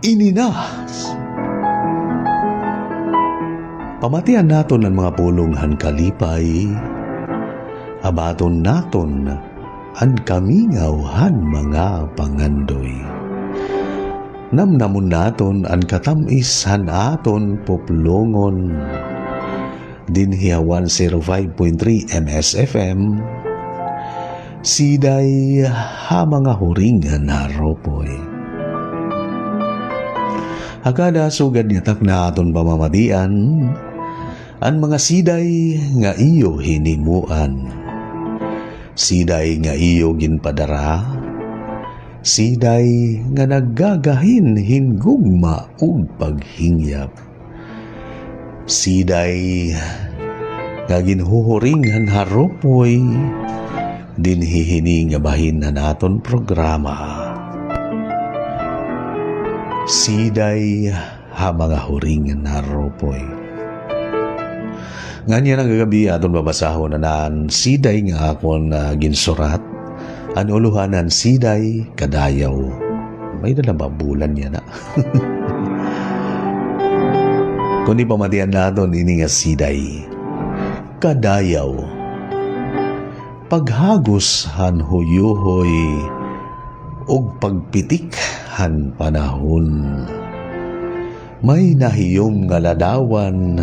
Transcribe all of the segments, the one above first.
Inina. Pamatian naton ang mga pulonghan kalipay, abaton naton ang kamingawhan mga pangandoy. Namnamon naton ang katamisan aton puplongon, dinhiya 105.3 MSFM, siday ha mga huringan haropoy. Agada sugad niyatak na aton pamamatian, ang mga siday nga iyo hinimuan, siday nga iyo ginpadara, siday nga naggagahin hingugma ug paghingyap, siday nga ginhuhuringan haropoy, dinhihini nga bahin na naton programa. Siday ha mga huringan haropoy. Nganya ng gagabi aton babasahon na naan siday nga akon ginsurat, ang uluhanan siday kadayaw. May nalababulan niya na. Kundi pamatian naton ini nga siday kadayaw. Paghagos han huyuhoy og pagpitik han panahon. May nahiyom nga ladawan,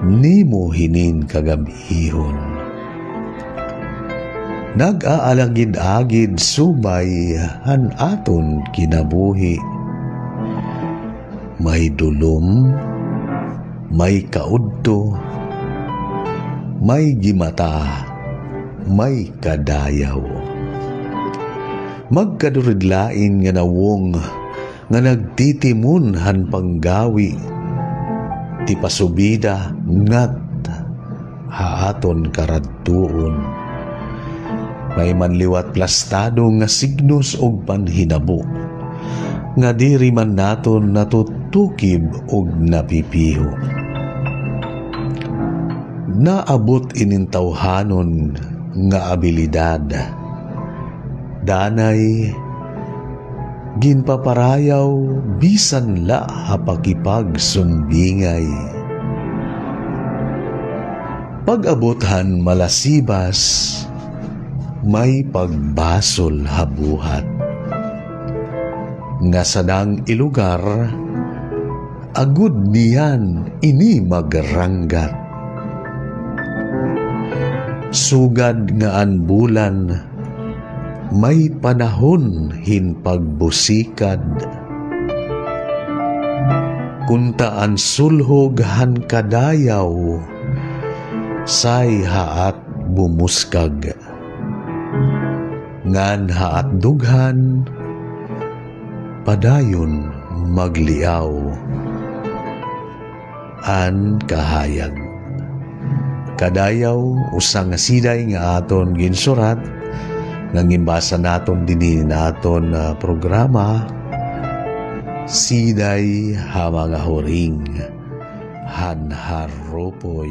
nimo hinin kagabihon. Nag-aalagid-agid subay han aton kinabuhi. May dulom, may kaudto, may gimata, may kadayaw. Magkaduridlain nga nawong nga nagtitimun han panggawi, ti pasubida ngat haaton karadtuon. May manliwat plastado nga signos og panhinabo, nga diri man naton natutukib og napipiho. Naabot inintawhanon nga abilidad, danay ginpaparayaw bisan la hapakipag sumbingay. Pag-abothan malasibas, may pagbasol habuhat. Nga sadang ilugar, agud niyan ini magranggat. Sugad nga an bulan, may panahon hin pagbusikad. Kuntaan sulhog han kadayaw, say haat bumuskag. Ngan haat dughan, padayon magliaw. An kahayag. Kadayaw usang nga siday nga aton ginsurat, nang imbasa naton din naton programa, siday ha mga huring han haropoy.